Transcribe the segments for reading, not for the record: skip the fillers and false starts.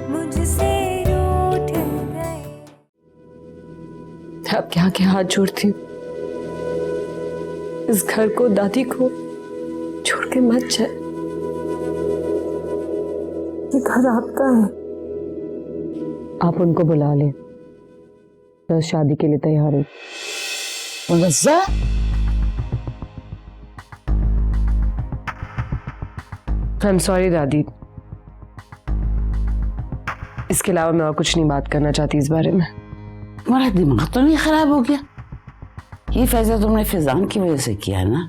मुझसे रूठ गए। आपके आगे हाथ जोड़ती हूँ, इस घर को, दादी को छोड़ के मत जाए। ये घर आपका है। आप उनको बुला ले, मैं शादी के लिए तैयार हूँ। मुनज़्ज़ा, आई एम सॉरी दादी, इसके अलावा मैं और कुछ नहीं बात करना चाहती इस बारे में। तुम्हारा दिमाग तो नहीं खराब हो गया? ये फैसला तुमने फिजान की वजह से किया है ना,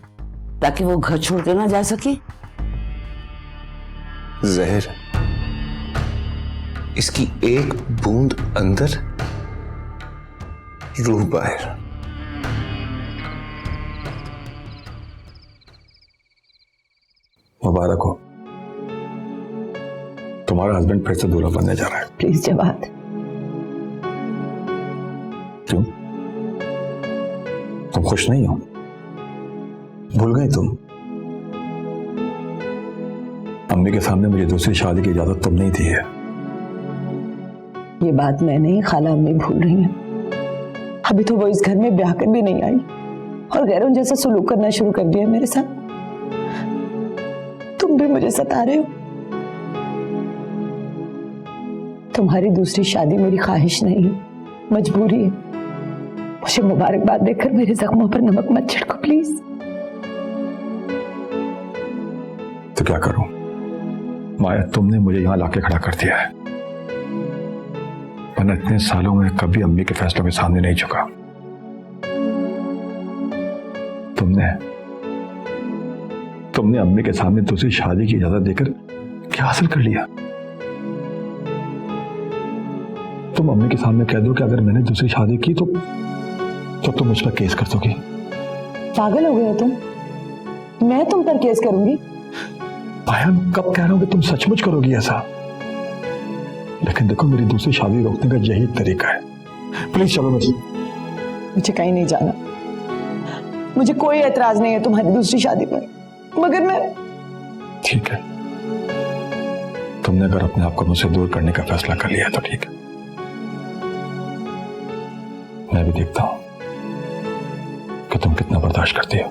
ताकि वो घर छोड़ के ना जा सके। जहर, इसकी एक बूंद अंदर, रूह बाहर। मुबारक हो, तुम्हारा हस्बैंड फिर से दूल्हा बनने जा रहा है। प्लीज जवाब। क्यों, तुम खुश नहीं हो? भूल गए तुम? अम्मी के सामने मुझे दूसरी शादी की इजाजत तुमने ही दी है। ये बात मैं नहीं, खाला अम्मी भूल रही हैं। अभी तो वो इस घर में ब्याह कर भी नहीं आई और गैरों जैसा सलूक करना शुरू कर दिया मेरे साथ। तुम भी मुझे सता रहे हो। तुम्हारी दूसरी शादी मेरी ख्वाहिश नहीं है, मजबूरी है। मुझे मुबारकबाद देकर मेरे जख्मों पर नमक मत छिड़को प्लीज। तो क्या करूं माया, तुमने मुझे यहां लाके खड़ा कर दिया है। मैंने इतने सालों में कभी अम्मी के फैसलों के सामने नहीं झुका। तुमने अम्मी के सामने दूसरी शादी की इजाजत देकर क्या हासिल कर लिया? तुम अम्मी के सामने कह दो कि अगर मैंने दूसरी शादी की तो तुम मुझ पर केस कर दोगी। पागल हो गए तुम? मैं तुम पर केस करूंगी? माया, कब कह रहा हूं कि तुम सचमुच करोगी ऐसा? लेकिन देखो, मेरी दूसरी शादी रोकने का यही तरीका है। प्लीज चलो मुझे कहीं नहीं जाना। मुझे कोई एतराज नहीं है तुम्हारी दूसरी शादी पर, मगर मैं। ठीक है, तुमने अगर अपने आप को मुझसे दूर करने का फैसला कर लिया तो ठीक है। मैं भी देखता हूं कि तुम कितना बर्दाश्त करती हो।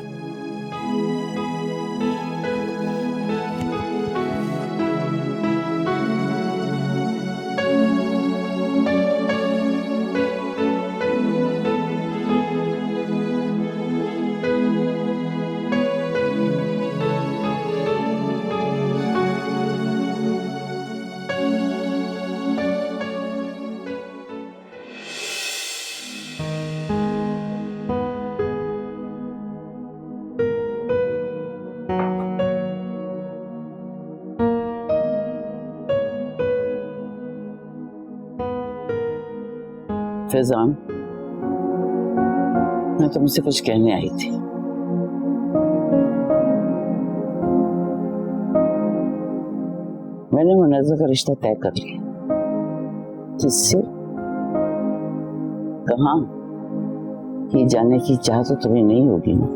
फैजान, मैं तुमसे कुछ कहने आई थी। मैंने मुनज़्ज़ा का रिश्ता तय कर लिया। किससे, कहाँ, ये जानने की चाह तो तुम्हें नहीं होगी ना,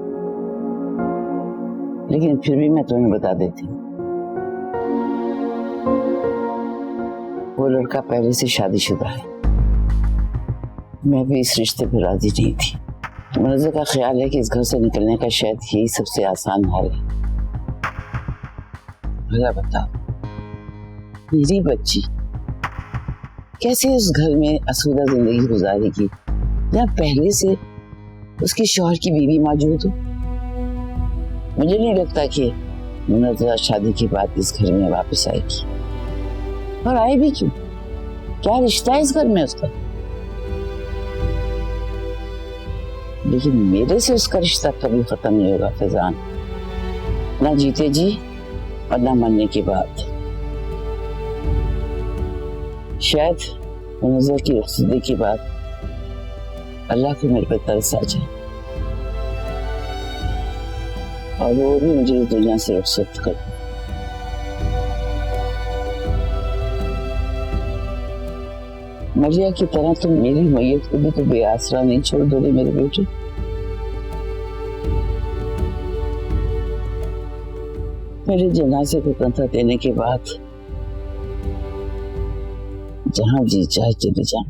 लेकिन फिर भी मैं तुम्हें बता देती हूँ। वो लड़का पहले से शादीशुदा है। मैं भी इस रिश्ते पर राजी नहीं थी। मुनज़्ज़ा का ख्याल है कि इस घर से निकलने का शायद यही सबसे आसान हल है। भला बताओ, मेरी बच्ची कैसे उस घर में आसूदा जिंदगी गुजारेगी जहाँ पहले से उसके शौहर की बीवी मौजूद हो? मुझे नहीं लगता कि मुनज़्ज़ा शादी के बाद इस घर में वापस आएगी। और आए भी क्यों? क्या रिश्ता है इस घर में उसका? लेकिन मेरे से उसका रिश्ता कभी खत्म नहीं होगा फैजान, ना जीते जी और ना मरने के बाद। शायद मुनज़्ज़ा की रुखसती के बाद अल्लाह को मेरे पर तरस आ जाए और वो भी मुझे इस दुनिया से रुखसत कर दे। मरिया की तरह तुम मेरी मैयत को भी तो बेआसरा नहीं छोड़ दोगे मेरे बेटे। मेरे जनाजे को कंधा देने के बाद जहां जी चाहे चले जा।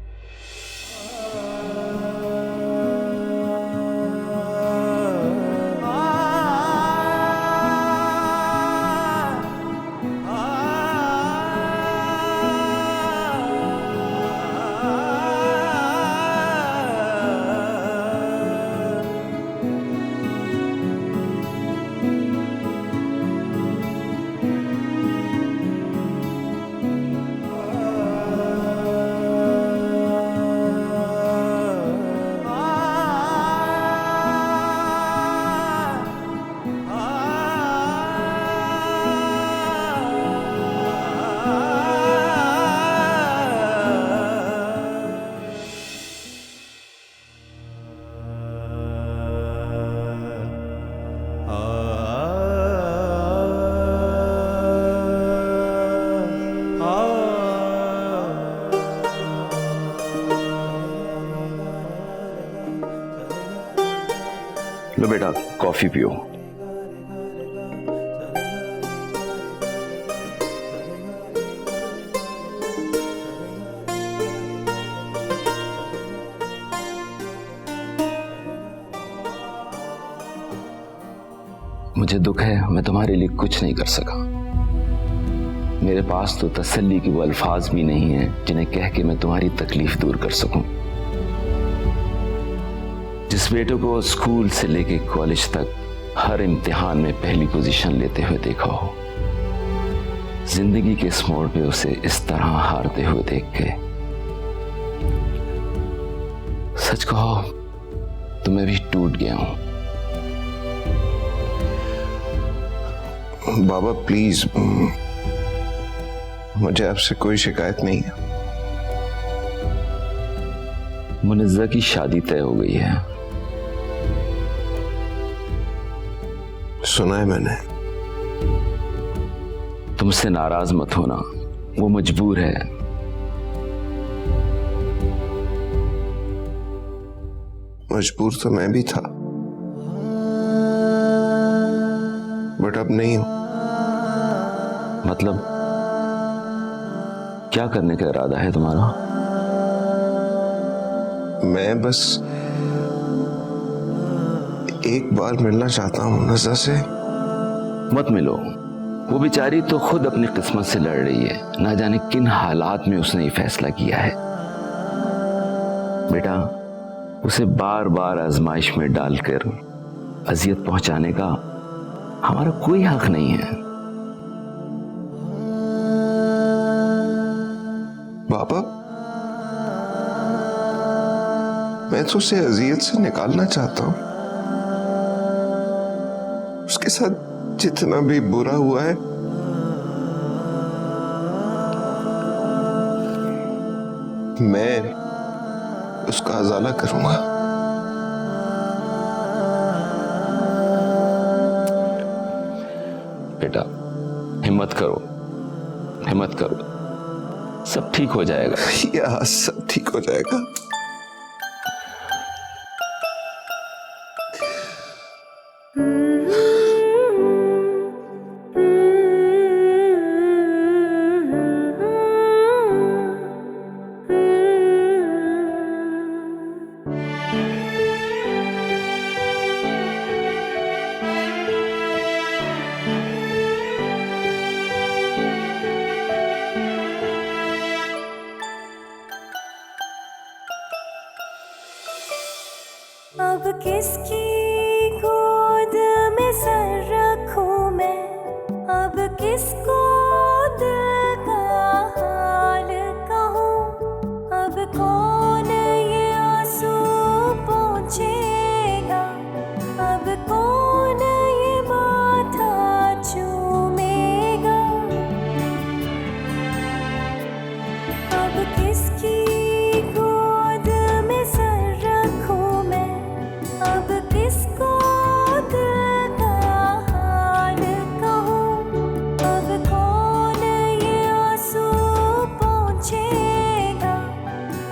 लो बेटा कॉफी पियो। मुझे दुख है मैं तुम्हारे लिए कुछ नहीं कर सका। मेरे पास तो तसल्ली के वो अल्फाज भी नहीं है जिन्हें कह के मैं तुम्हारी तकलीफ दूर कर सकूं। जिस बेटे को स्कूल से लेके कॉलेज तक हर इम्तिहान में पहली पोजीशन लेते हुए देखा हो, जिंदगी के इस मोड़ पे उसे इस तरह हारते हुए देख के, सच कहो तो मैं भी टूट गया हूं। बाबा प्लीज, मुझे आपसे कोई शिकायत नहीं है। मुनिज़्ज़ा की शादी तय हो गई है। सुना है मैंने। तुमसे नाराज मत होना, वो मजबूर है। मजबूर तो मैं भी था, बट अब नहीं हूं। मतलब क्या करने का इरादा है तुम्हारा? मैं बस एक बार मिलना चाहता हूं नज़ा से। मत मिलो, वो बेचारी तो खुद अपनी किस्मत से लड़ रही है। ना जाने किन हालात में उसने ये फैसला किया है। बेटा, उसे बार बार आजमाइश में डालकर अजियत पहुंचाने का हमारा कोई हक नहीं है। बाबा, मैं तो उसे अजियत से निकालना चाहता हूं। उसके साथ जितना भी बुरा हुआ है, मैं उसका अजाला करूंगा। बेटा हिम्मत करो, हिम्मत करो, सब ठीक हो जाएगा। या सब ठीक हो जाएगा। अब किसकी गोद में सर रखूं मैं, अब किसको दिल का हाल कहूं, अब कौन ये आंसू पोंछेगा, अब कौन ये माथा चूमेगा। अब किसकी गोद में सर रखूं मैं, अब किसको दिल का हाल कहूं, अब कौन ये आंसू पोंछेगा,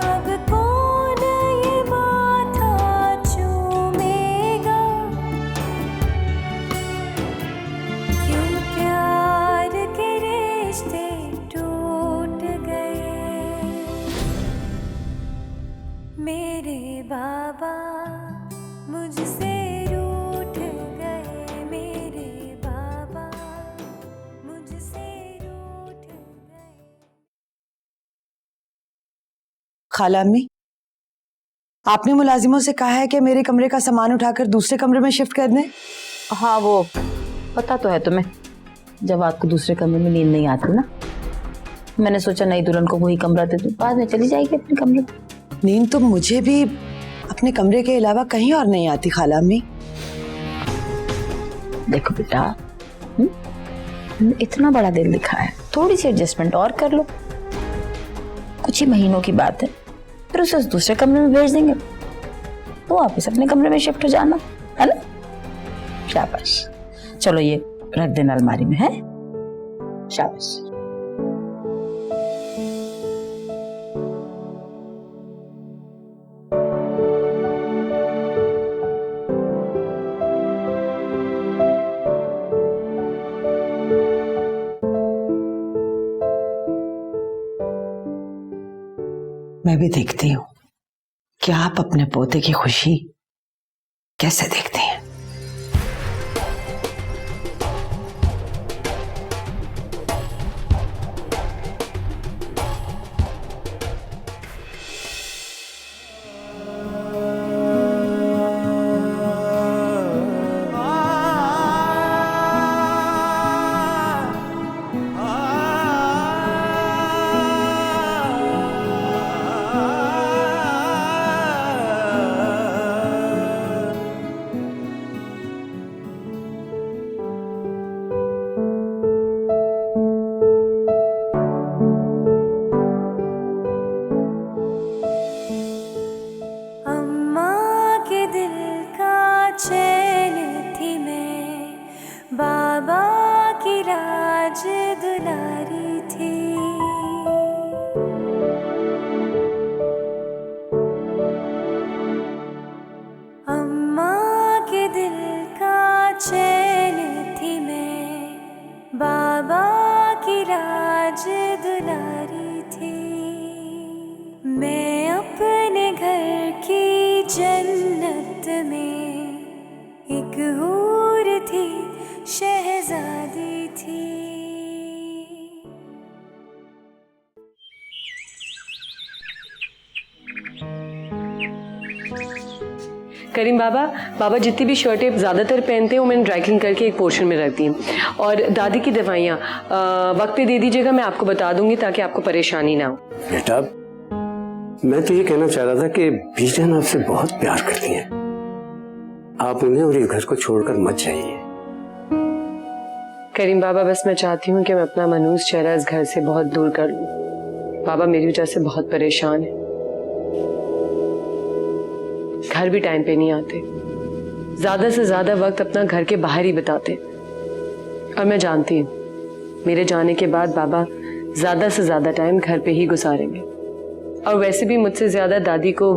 अब कौन ये माथा चूमेगा। क्यों प्यार के रिश्ते टूट गए, बाबा मुझसे रूठ गए, मेरे बाबा मुझसे रूठ गए। खाला अम्मी, आपने मुलाजिमों से कहा है कि मेरे कमरे का सामान उठाकर दूसरे कमरे में शिफ्ट कर दें? हाँ, वो पता तो है तुम्हें, जब आपको दूसरे कमरे में नींद नहीं आती ना, मैंने सोचा नई दुल्हन को वही कमरा दे दूं, बाद में चली जाएगी अपने कमरे में। नींद तो मुझे भी अपने कमरे के अलावा कहीं और नहीं आती खाला अम्मी। देखो बेटा, इतना बड़ा दिल दिखा है, थोड़ी सी एडजस्टमेंट और कर लो। कुछ ही महीनों की बात है, फिर उसे उस दूसरे कमरे में भेज देंगे, तो वापस अपने कमरे में शिफ्ट हो जाना, है ना? शाबाश। चलो ये रख देना अलमारी में, है? शाबाश। मैं भी देखती हूँ कि आप अपने पोते की खुशी कैसे देखते हैं। बाबा की राज दुलारी थी। अम्मा के दिल का चैन थी मैं, बाबा की राज दुलारी थी। मैं अपने घर की जन्नत में एक हूर थी, शहजादी थी। करीम बाबा, बाबा जितनी भी शर्टें ज़्यादातर पहनते हैं वो मैंने ड्राई क्लीन करके एक पोर्शन में रख दी हैं। और दादी की दवाइयाँ वक्त पे दे दीजिएगा, मैं आपको बता दूंगी ताकि आपको परेशानी ना हो। बेटा, मैं तो ये कहना चाह रहा था कि बीजन आपसे बहुत प्यार करती हैं। आप उन्हें और ये घर को छोड़कर मत जाइए। करीम बाबा, बस मैं चाहती हूँ कि मैं अपना मनहूस चेहरा इस घर से बहुत दूर कर लूँ। बाबा मेरी वजह से बहुत परेशान है, घर भी टाइम पे नहीं आते, ज्यादा से ज्यादा वक्त अपना घर के बाहर ही बिताते। और मैं जानती हूँ मेरे जाने के बाद बाबा ज्यादा से ज्यादा टाइम घर पे ही गुजारेंगे। और वैसे भी मुझसे ज्यादा दादी को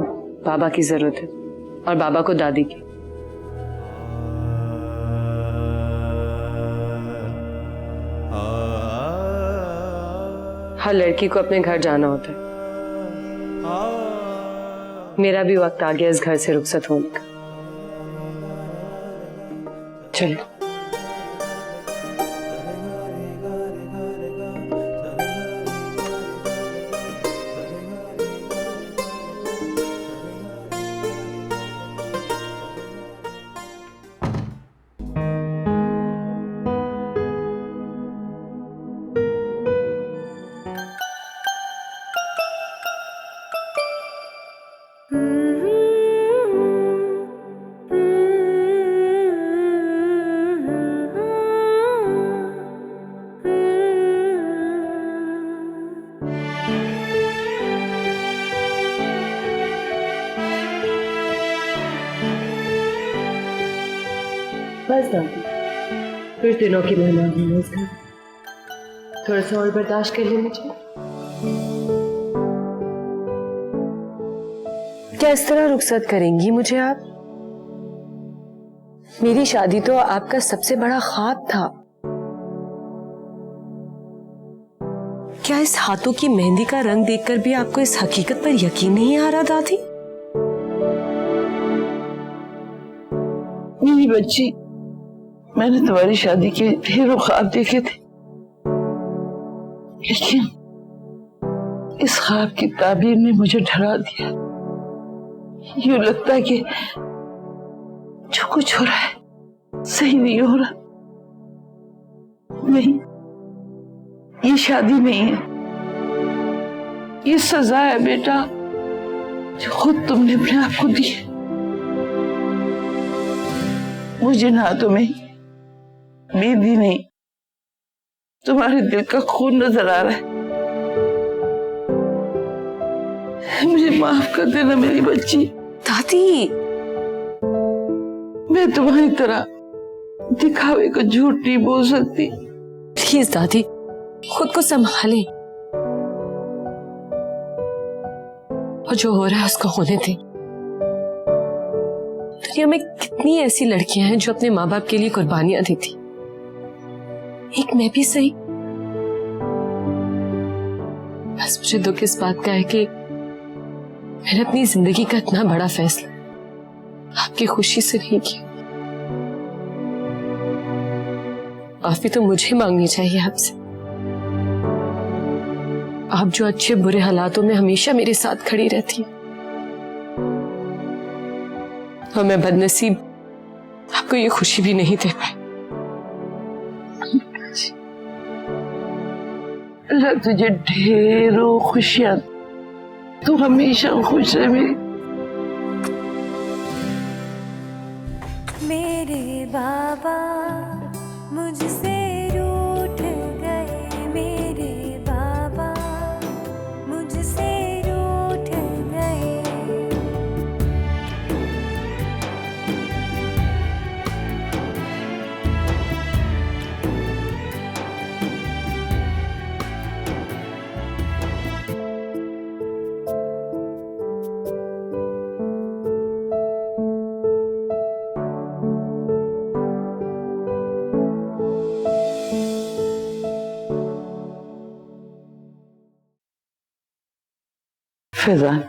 बाबा की जरूरत है और बाबा को दादी की। हर लड़की को अपने घर जाना होता है। मेरा भी वक्त आ गया इस घर से रुखसत होने का। चलो। बस दादी, कुछ दिनों की मेहमान है इस घर, थोड़ा सा और बर्दाश्त कर ले मुझे। क्या इस तरह रुखसत करेंगी मुझे आप? मेरी शादी तो आपका सबसे बड़ा ख्वाब था। क्या इस हाथों की मेहंदी का रंग देखकर भी आपको इस हकीकत पर यकीन नहीं आ रहा दादी? मेरी बच्ची, मैंने तुम्हारी शादी के ढेरों ख्वाब देखे थे, लेकिन इस ख्वाब की ताबीर ने मुझे डरा दिया। यूं लगता है कि जो कुछ हो रहा है सही नहीं हो रहा। नहीं, ये शादी नहीं है, ये सजा है बेटा, जो खुद तुमने अपने आप को दी है। मुझे ना तुम्हें मेहंदी नहीं, तुम्हारे दिल का खून नजर आ रहा है। मुझे माफ कर देना मेरी बच्ची। दादी, मैं तुम्हारी तरह दिखावे को झूठ नहीं बोल सकती। प्लीज दादी, खुद को संभालें और जो हो रहा है उसको होने दें। दुनिया में कितनी ऐसी लड़कियां हैं जो अपने माँ बाप के लिए कुर्बानियां देती, एक मैं भी सही। बस मुझे दुख इस बात का है कि मैंने अपनी जिंदगी का इतना बड़ा फैसला आपकी खुशी से नहीं किया। माफी तो मुझे मांगनी चाहिए आपसे। आप जो अच्छे बुरे हालातों में हमेशा मेरे साथ खड़ी रहती हैं, और मैं बदनसीब आपको ये खुशी भी नहीं दे पाई। अल्लाह तुझे ढेरों खुशियां, तू हमेशा खुश रहे मेरी। मेरे बाबा मुझसे रूठ गए, मेरे बाबा मुझसे रूठ गए। फैजान,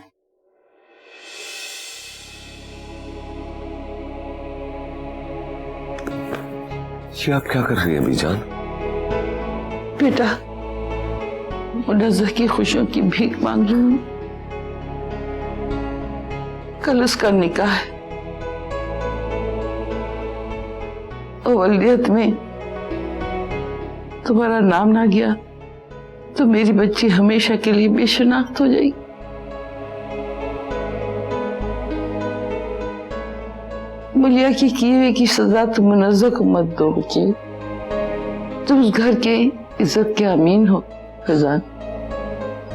ये आप क्या कर रही हैं बीजान? बेटा, मुनज़्ज़ह की खुशियों की भीख मांग रही हूँ। कल उसका निकाह है, और वलीयत में तुम्हारा नाम ना गया तो मेरी बच्ची हमेशा के लिए बेशनाख्त हो जाएगी। मुलिया की किए हुए की सजा तुम मुनज़्ज़ह को मत दो बच्ची। तुम उस घर के इज्जत के अमीन हो। फैजान,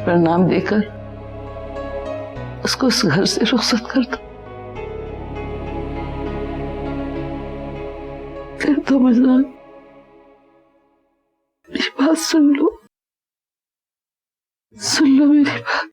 प्रणाम देकर उसको उस घर से रुखसत कर दो। फिर तो फैजान, मेरी बात सुन लो मेरी बात।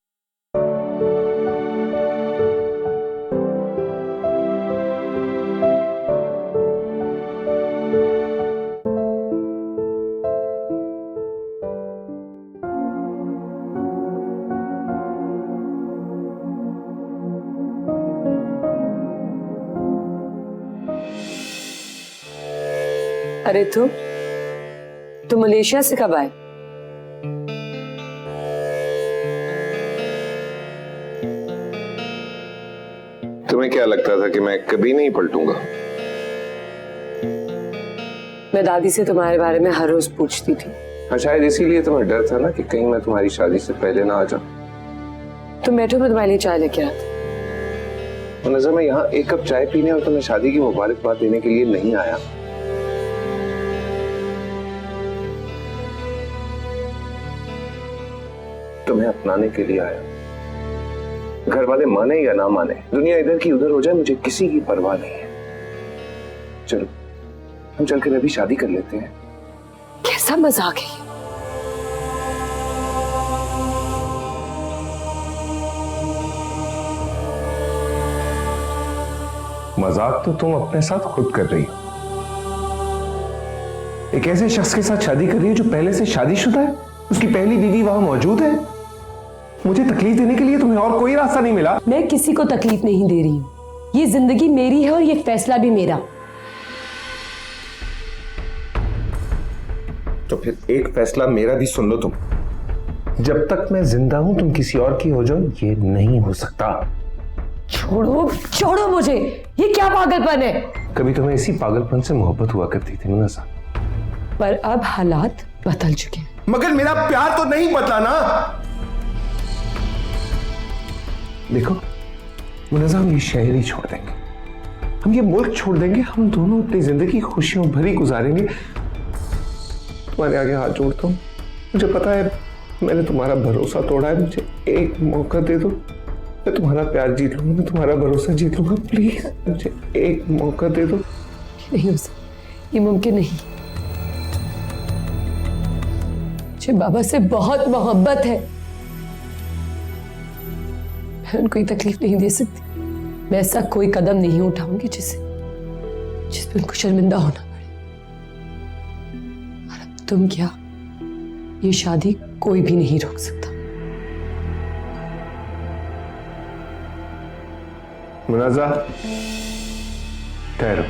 अरे तू मलेशिया से कब आए? तुम्हें क्या लगता था कि मैं कभी नहीं पलटूंगा? मैं दादी से तुम्हारे बारे में हर रोज पूछती थी। हाँ, शायद इसीलिए तुम्हें डर था ना कि कहीं मैं तुम्हारी शादी से पहले ना आ जाऊं। तुम बैठो, मैं तुम्हारे लिए चाय लेके आती। मुनज़्ज़ह, मैं यहाँ एक कप चाय पीने और तुम्हें शादी की मुबारकबाद देने के लिए नहीं आया। तुम्हें अपनाने के लिए आया। घर वाले माने या ना माने, दुनिया इधर की उधर हो जाए, मुझे किसी की परवाह नहीं है। चलो हम चलकर अभी शादी कर लेते हैं। कैसा मजाक है? मजाक तो तुम अपने साथ खुद कर रही हो। एक ऐसे शख्स के साथ शादी कर रही हो जो पहले से शादीशुदा है, उसकी पहली बीवी वहां मौजूद है। मुझे तकलीफ देने के लिए तुम्हें और कोई रास्ता नहीं मिला। मैं किसी को तकलीफ नहीं दे रही हूँ। ये जिंदगी मेरी है और ये फैसला भी मेरा। तो फिर एक फैसला मेरा भी सुन लो तुम। जब तक मैं जिंदा हूं तुम किसी और की हो जाओ, ये नहीं हो सकता। छोड़ो छोड़ो मुझे, ये क्या पागलपन है? कभी तुम्हें इसी पागलपन से मोहब्बत हुआ करती थी मुन्ना साहब, पर अब हालात बदल चुके हैं। मगर मेरा प्यार तो नहीं बदला ना। देखो मुन्ना साहब, हम ये शहर ही छोड़ देंगे, हम ये मुल्क छोड़ देंगे, हम दोनों अपनी जिंदगी खुशियों भरी गुजारेंगे। तुम्हारे आगे हाथ जोड़ता हूं, मुझे पता है मैंने तुम्हारा भरोसा तोड़ा है, मुझे एक मौका दे दो, मैं तुम्हारा प्यार जीत लूंगा, मैं तुम्हारा भरोसा जीत लूंगा। प्लीज मुझे एक मौका दे दो। नहीं हो सकता, ये मुमकिन नहीं। मुझे बाबा से बहुत मोहब्बत है, मैं उनको तकलीफ नहीं दे सकती। मैं ऐसा कोई कदम नहीं उठाऊंगी जिसपे उनको शर्मिंदा होना पड़े। और अब तुम क्या, ये शादी कोई भी नहीं रोक सकता। मुनाजा ठहरो।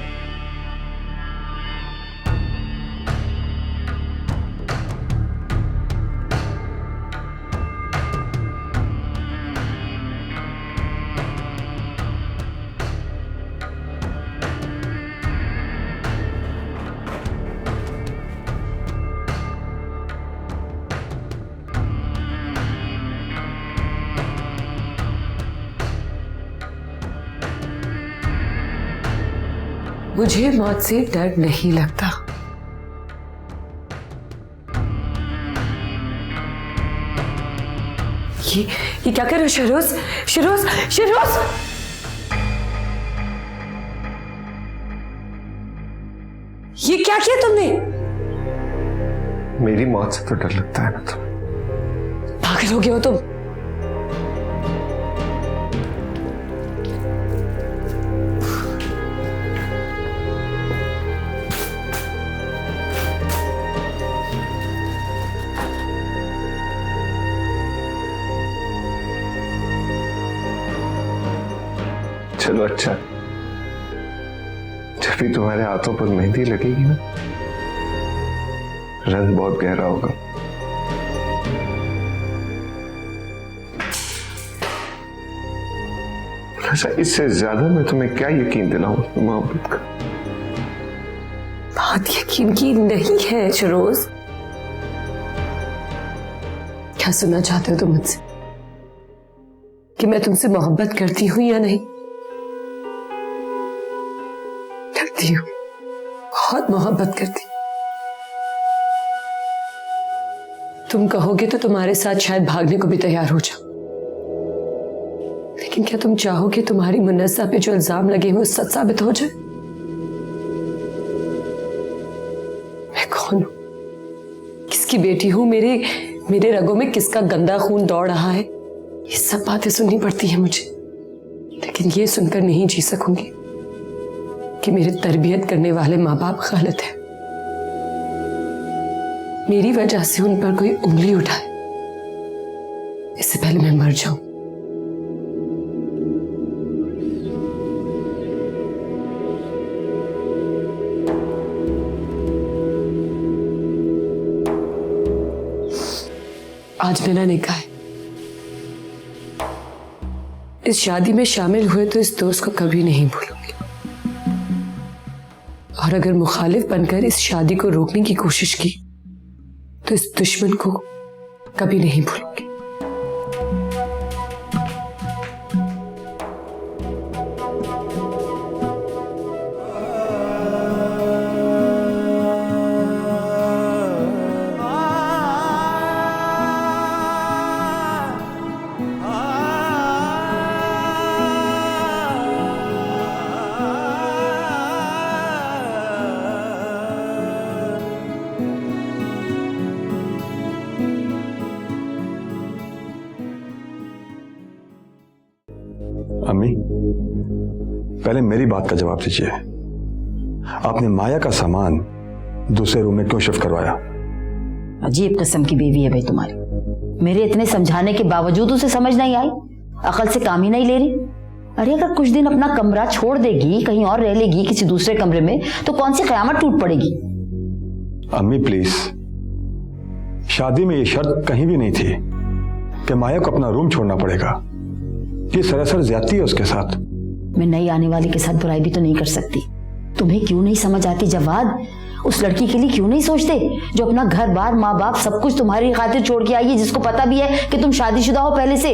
मुझे मौत से डर नहीं लगता। ये क्या कर रहे हो शहरोज? शहरोज, शहरोज! ये क्या किया तुमने? मेरी मौत से तो डर लगता है ना तुम। पागल हो गए हो तुम। चलो अच्छा, जब भी तुम्हारे हाथों पर मेहंदी लगेगी ना, रंग बहुत गहरा होगा। अच्छा, इससे ज्यादा मैं तुम्हें क्या यकीन दिलाऊं मोहब्बत का? बात यकीन की नहीं है शहरोज। क्या सुनना चाहते हो तुम मुझसे? कि मैं तुमसे मोहब्बत करती हूं या नहीं? करती हूं, बहुत मोहब्बत करती हूं। तुम कहोगे तो तुम्हारे साथ शायद भागने को भी तैयार हो जाऊं, लेकिन क्या तुम चाहोगे तुम्हारी मुन्नसा पे जो इल्जाम लगे हुए सच साबित हो जाए? मैं कौन हूं, किसकी बेटी हूं, मेरे रगों में किसका गंदा खून दौड़ रहा है, ये सब बातें सुननी पड़ती है मुझे। लेकिन ये सुनकर नहीं जी सकूंगी कि मेरी तरबियत करने वाले माँ बाप गलत है। मेरी वजह से उन पर कोई उंगली उठाए, इससे पहले मैं मर जाऊं। आज मेरा निकाह है। इस शादी में शामिल हुए तो इस दोस्त को कभी नहीं भूलूंगी, और अगर मुखालिफ बनकर इस शादी को रोकने की कोशिश की तो इस दुश्मन को कभी नहीं भूलूंगी। अम्मी, पहले मेरी बात का जवाब दीजिए। आपने माया का सामान दूसरे रूम में क्यों शिफ्ट करवाया? अजीब किस्म की बीवी है भाई तुम्हारी। मेरे इतने समझाने के बावजूद उसे समझ नहीं आई, अकल से काम ही नहीं ले रही। अरे अगर कुछ दिन अपना कमरा छोड़ देगी, कहीं और रह लेगी किसी दूसरे कमरे में, तो कौन सी कयामत टूट पड़ेगी? अम्मी प्लीज, शादी में ये शर्त कहीं भी नहीं थी कि माया को अपना रूम छोड़ना पड़ेगा। ये सरासर ज्यादती है उसके साथ। मैं नई आने वाली के साथ बुराई भी तो नहीं कर सकती। तुम्हें क्यों नहीं समझ आती जवाद? उस लड़की के लिए क्यों नहीं सोचते जो अपना घर बार माँ बाप सब कुछ तुम्हारी खातिर छोड़ के आई है, जिसको पता भी है कि तुम शादीशुदा हो पहले से,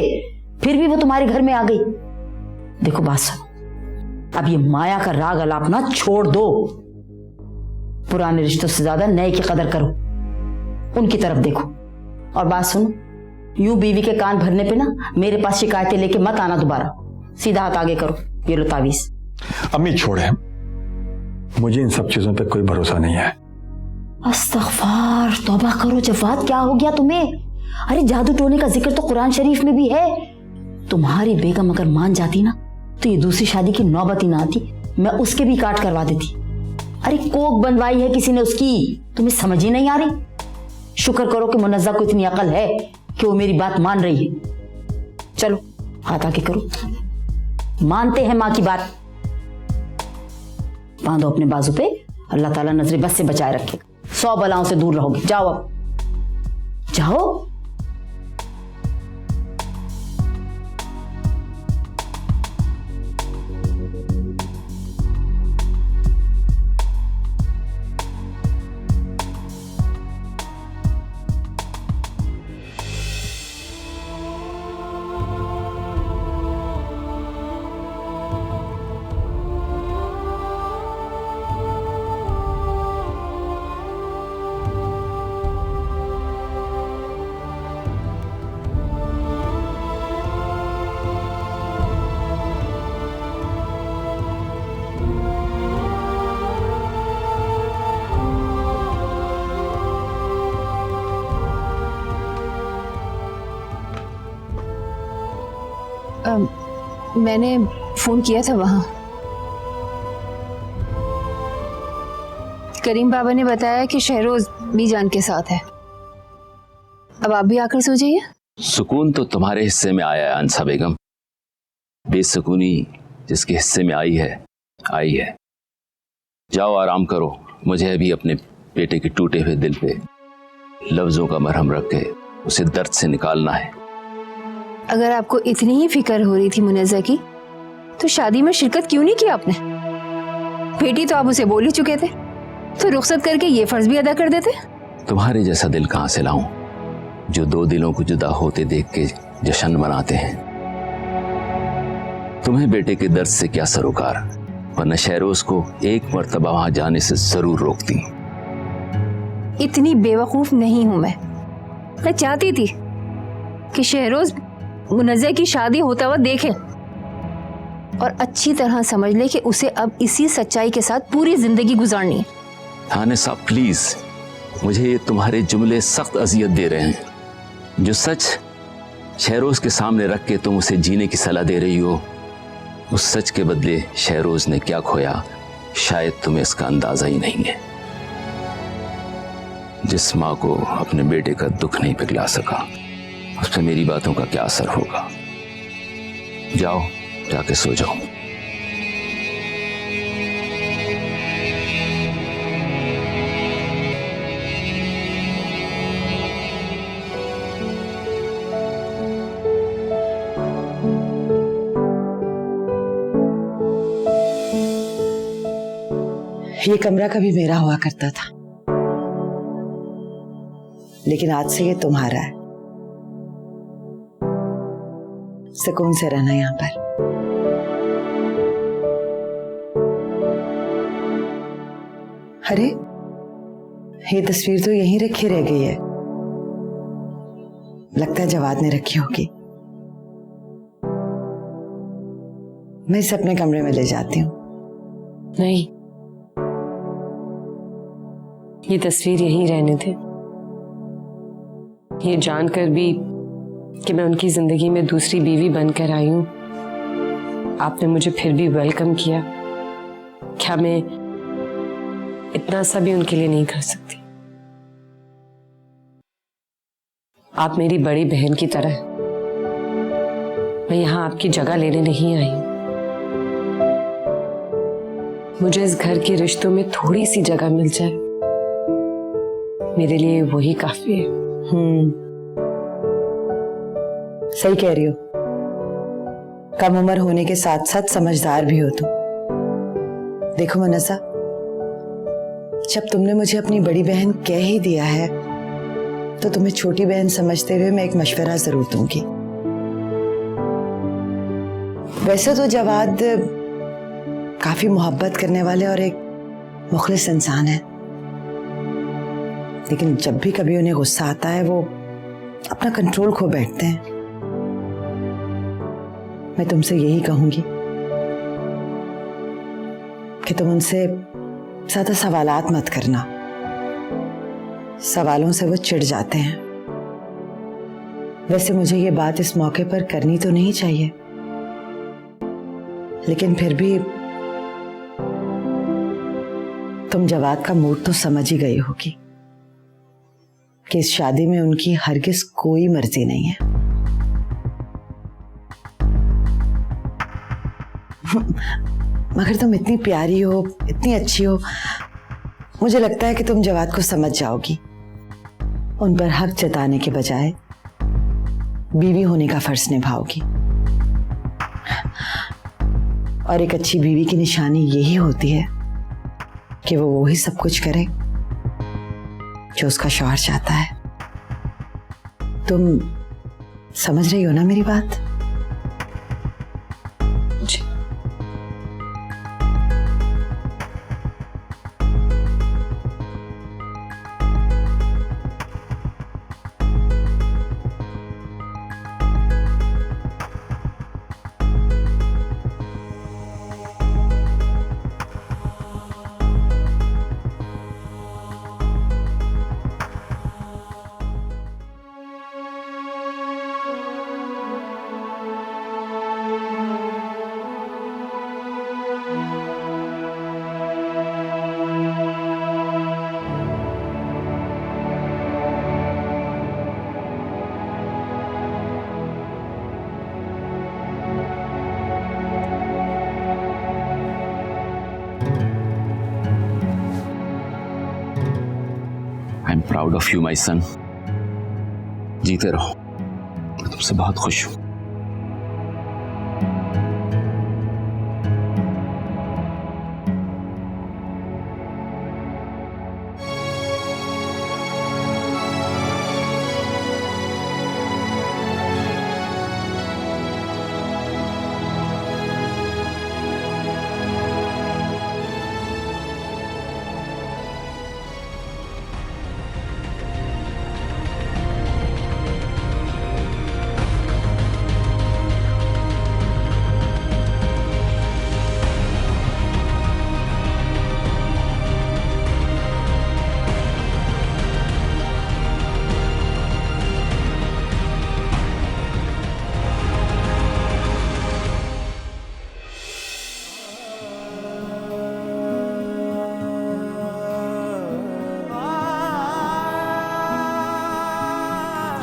फिर भी वो तुम्हारे घर में आ गई। देखो बात सुनो, अब ये माया का राग अलापना छोड़ दो। पुराने रिश्तों से ज्यादा नए की कदर करो, उनकी तरफ देखो। और बात सुनो, यूं बीवी के कान भरने पे ना मेरे पास शिकायतें लेके मत आना दोबारा। सीधा हाथ आगे करो, ये लो तावीज। अम्मी छोड़े, मुझे इन सब चीजों पे कोई भरोसा नहीं है। अस्तगफार, तौबा करो जवाद, क्या हो गया तुम्हें? अरे जादू टोने का जिक्र तो कुरान शरीफ में भी है। तुम्हारी बेगम अगर मान जाती ना तो ये दूसरी शादी की नौबत ही ना आती, मैं उसके भी काट करवा देती। अरे कोक बनवाई है किसी ने उसकी, तुम्हें समझ ही नहीं आ रही? शुक्र करो कि मुनज्जा को इतनी अकल है कि वो मेरी बात मान रही है। चलो हाथ आगे करो, मानते हैं माँ की बात। बांधो अपने बाजू पे, अल्लाह ताला नजरे बस से बचाए रखे, 100 बलाओं से दूर रहोगे। जाओ अब जाओ। मैंने फोन किया था वहां, करीम बाबा ने बताया कि शहरोज बीजान के साथ है। अब आप भी आकर सो जाइए। सुकून तो तुम्हारे हिस्से में आया है अंसा बेगम, बेसुकूनी जिसके हिस्से में आई है। जाओ आराम करो, मुझे अभी अपने बेटे के टूटे हुए दिल पे लफ्जों का मरहम रख के उसे दर्द से निकालना है। अगर आपको इतनी ही फिक्र हो रही थी मुनज़्ज़ा की, तो शादी में शिरकत क्यों नहीं की आपने? बेटी तो आप उसे बोल ही चुके थे, तो रुखसत करके ये फर्ज भी अदा कर देते। तुम्हारे जैसा दिल कहां से लाऊं जो 2 दिलों को जुदा होते देख के जश्न मनाते हैं। तुम्हें बेटे के दर्द से क्या सरोकार, वरना शहरोज को एक मर्तबा वहां जाने से जरूर रोकती। इतनी बेवकूफ नहीं हूं मैं चाहती थी कि शहरोज मुनज़्ज़ा की शादी होता हुआ देखे और अच्छी तरह समझ ले कि उसे अब इसी सच्चाई के साथ पूरी जिंदगी गुजारनी है। थाने साहब प्लीज, मुझे ये तुम्हारे जुमले सख्त अजियत दे रहे हैं। जो सच शहरोज के सामने रख के तुम उसे जीने की सलाह दे रही हो, उस सच के बदले शहरोज ने क्या खोया शायद तुम्हें इसका अंदाजा ही नहीं है। जिस माँ को अपने बेटे का दुख नहीं पिघला सका, उस पर मेरी बातों का क्या असर होगा। जाओ जाके सो जाओ। ये कमरा कभी मेरा हुआ करता था, लेकिन आज से ये तुम्हारा है। सुकून से रहना यहाँ पर। अरे ये तस्वीर तो यहीं रखी रह गई है, लगता है जवाद ने रखी होगी। मैं इसे अपने कमरे में ले जाती हूँ। नहीं, ये तस्वीर यहीं रहने थे। ये जानकर भी कि मैं उनकी जिंदगी में दूसरी बीवी बनकर आई हूं, आपने मुझे फिर भी वेलकम किया। क्या मैं इतना सा भी उनके लिए नहीं कर सकती? आप मेरी बड़ी बहन की तरह हैं। मैं यहां आपकी जगह लेने नहीं आई हूं। मुझे इस घर के रिश्तों में थोड़ी सी जगह मिल जाए, मेरे लिए वही काफी है। सही कह रही हो। कम उम्र होने के साथ साथ समझदार भी हो तुम। देखो मनसा, जब तुमने मुझे अपनी बड़ी बहन कह ही दिया है तो तुम्हें छोटी बहन समझते हुए मैं एक मशवरा जरूर दूंगी। वैसे तो जवाद काफी मोहब्बत करने वाले और एक मुखलिस इंसान है, लेकिन जब भी कभी उन्हें गुस्सा आता है वो अपना कंट्रोल खो बैठते हैं। मैं तुमसे यही कहूंगी कि तुम उनसे ज्यादा सवालात मत करना। सवालों से वो चिढ़ जाते हैं। वैसे मुझे ये बात इस मौके पर करनी तो नहीं चाहिए, लेकिन फिर भी तुम जवाद का मूड तो समझ ही गई होगी कि इस शादी में उनकी हरगिज कोई मर्जी नहीं है। मगर तुम इतनी प्यारी हो, इतनी अच्छी हो, मुझे लगता है कि तुम जवाद को समझ जाओगी। उन पर हक जताने के बजाय बीवी होने का फर्ज निभाओगी। और एक अच्छी बीवी की निशानी यही होती है कि वो वही सब कुछ करे जो उसका शौहर चाहता है। तुम समझ रही हो ना मेरी बात? जी। I am proud of you my son. जीते रहो, मैं तुमसे बहुत खुश हूं।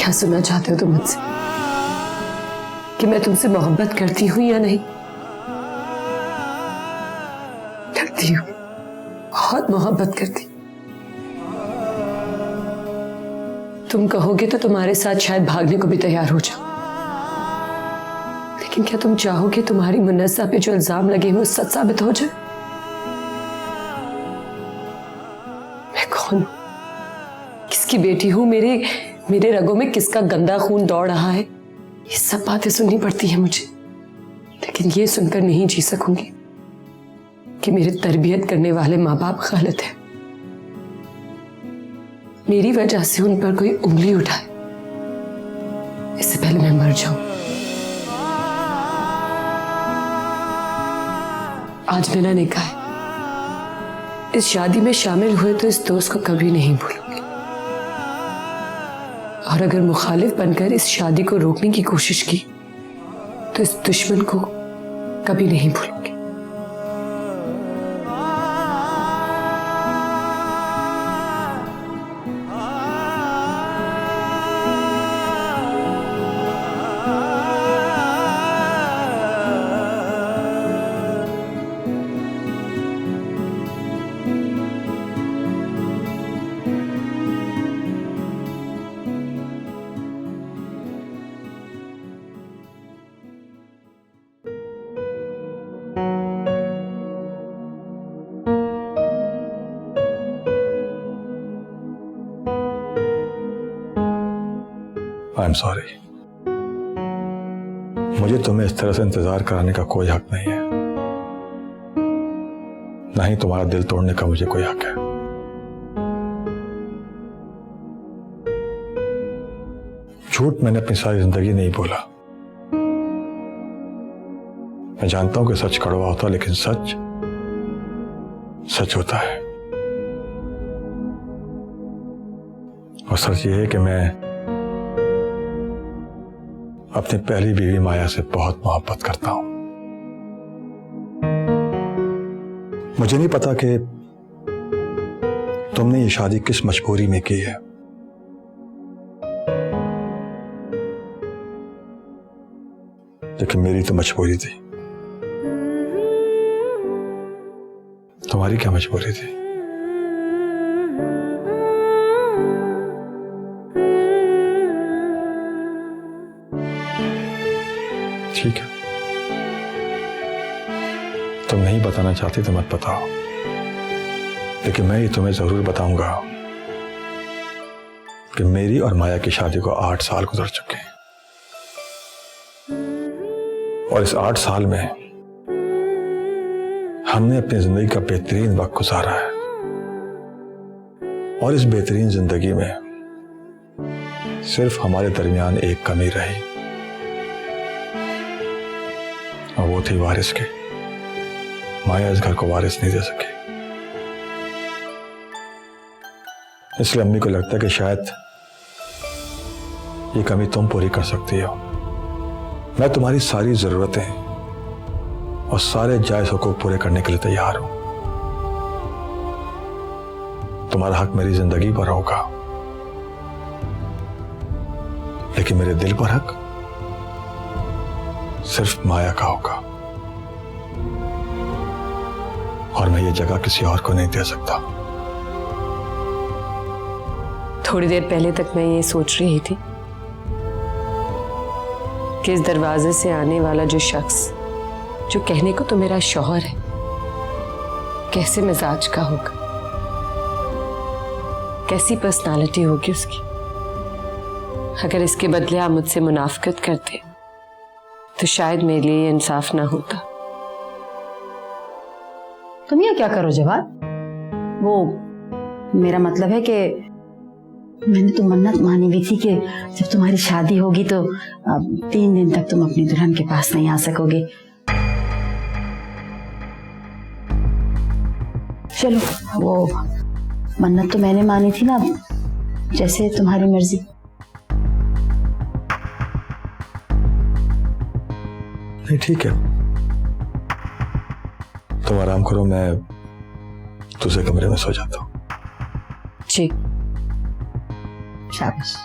क्या सुनना चाहते हो तुम मुझसे? कि मैं तुमसे मोहब्बत करती हूं या नहीं? करती हूं, बहुत मोहब्बत करती। तुम कहोगे तो तुम्हारे साथ शायद भागने को भी तैयार हो जाऊं, लेकिन क्या तुम चाहोगे तुम्हारी मुन्नसा पे जो इल्जाम लगे हुए सच साबित हो जाए? मैं कौन हूं, किसकी बेटी हूं, मेरे रगों में किसका गंदा खून दौड़ रहा है, ये सब बातें सुननी पड़ती है मुझे। लेकिन ये सुनकर नहीं जी सकूंगी कि मेरी तरबियत करने वाले माँ बाप गलत है। मेरी वजह से उन पर कोई उंगली उठाए, इससे पहले मैं मर जाऊं। आज मेरा निकाह है, इस शादी में शामिल हुए तो इस दोस्त को कभी नहीं भूलूंगी, और अगर मुखालिफ बनकर इस शादी को रोकने की कोशिश की तो इस दुश्मन को कभी नहीं भूलूंगी। Am sorry. मुझे तुम्हें इस तरह से इंतजार कराने का कोई हक नहीं है, ना ही तुम्हारा दिल तोड़ने का मुझे कोई हक है। झूठ मैंने अपनी सारी जिंदगी नहीं बोला। मैं जानता हूं कि सच कड़वा होता है, लेकिन सच सच होता है। और सच ये है कि मैं अपनी पहली बीवी माया से बहुत मोहब्बत करता हूं। मुझे नहीं पता कि तुमने ये शादी किस मजबूरी में की है, लेकिन मेरी तो मजबूरी थी। तुम्हारी क्या मजबूरी थी? ठीक है, तुम नहीं बताना चाहती तो मत बताओ, लेकिन मैं ये तुम्हें जरूर बताऊंगा कि मेरी और माया की शादी को 8 साल गुजर चुके हैं, और इस 8 साल में हमने अपनी जिंदगी का बेहतरीन वक्त गुजारा है। और इस बेहतरीन जिंदगी में सिर्फ हमारे दरमियान एक कमी रही, और वो थी वारिस की। माया इस घर को वारिस नहीं दे सकी, इसलिए अम्मी को लगता है कि शायद ये कमी तुम पूरी कर सकती हो। मैं तुम्हारी सारी जरूरतें और सारे जायज हुकूक पूरे करने के लिए तैयार हूं। तुम्हारा हक मेरी जिंदगी पर होगा, लेकिन मेरे दिल पर हक सिर्फ माया का होगा, और मैं ये जगह किसी और को नहीं दे सकता। थोड़ी देर पहले तक मैं ये सोच रही थी कि इस दरवाजे से आने वाला जो शख्स, जो कहने को तो मेरा शौहर है, कैसे मिजाज का होगा, कैसी पर्सनालिटी होगी उसकी। अगर इसके बदले आप मुझसे मुनाफिकत करते तो शायद मेरे लिए इंसाफ ना होता। तुम यहाँ क्या करो जवान? वो मेरा मतलब है कि मैंने तो मन्नत मानी हुई थी कि जब तुम्हारी शादी होगी तो 3 दिन तक तुम अपनी दुल्हन के पास नहीं आ सकोगे। चलो, वो मन्नत तो मैंने मानी थी ना, जैसे तुम्हारी मर्जी। नहीं, ठीक है, तुम आराम करो, मैं दूसरे कमरे में सो जाता हूँ। जी, शाबाश।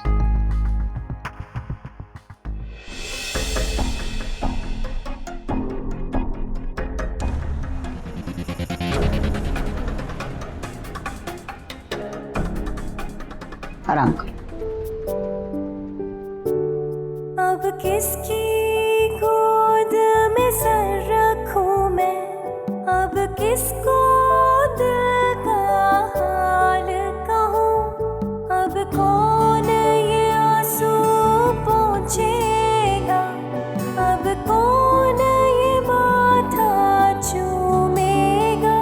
आराम करो। अब किसकी गोद में सर रखूं मैं, अब किसको दिल का हाल कहूं, अब कौन ये आंसू पोंछेगा, अब कौन ये माथा चूमेगा।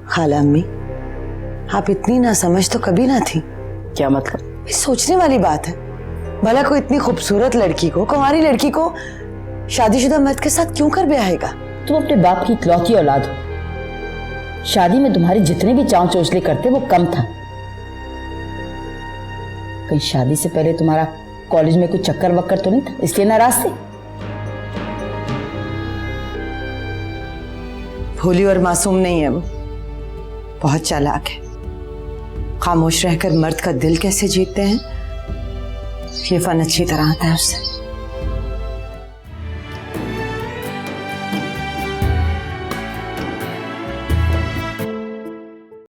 खाला अम्मी, आप इतनी ना समझ तो कभी ना थी। क्या मतलब? ये सोचने वाली बात है, भला कोई इतनी खूबसूरत लड़की को, कुंवारी लड़की को शादीशुदा मर्द के साथ क्यों कर ब्याहेगा? तुम अपने बाप की इकलौती औलाद हो। शादी में तुम्हारे जितने भी चाव चोचले करते वो कम था। कहीं शादी से पहले तुम्हारा कॉलेज में कोई चक्कर वक्कर तो नहीं था, इसलिए नाराज थे? भोली और मासूम नहीं है वो, बहुत चालाक है। खामोश रहकर मर्द का दिल कैसे जीतते हैं ये फन अच्छी तरह आता है उससे।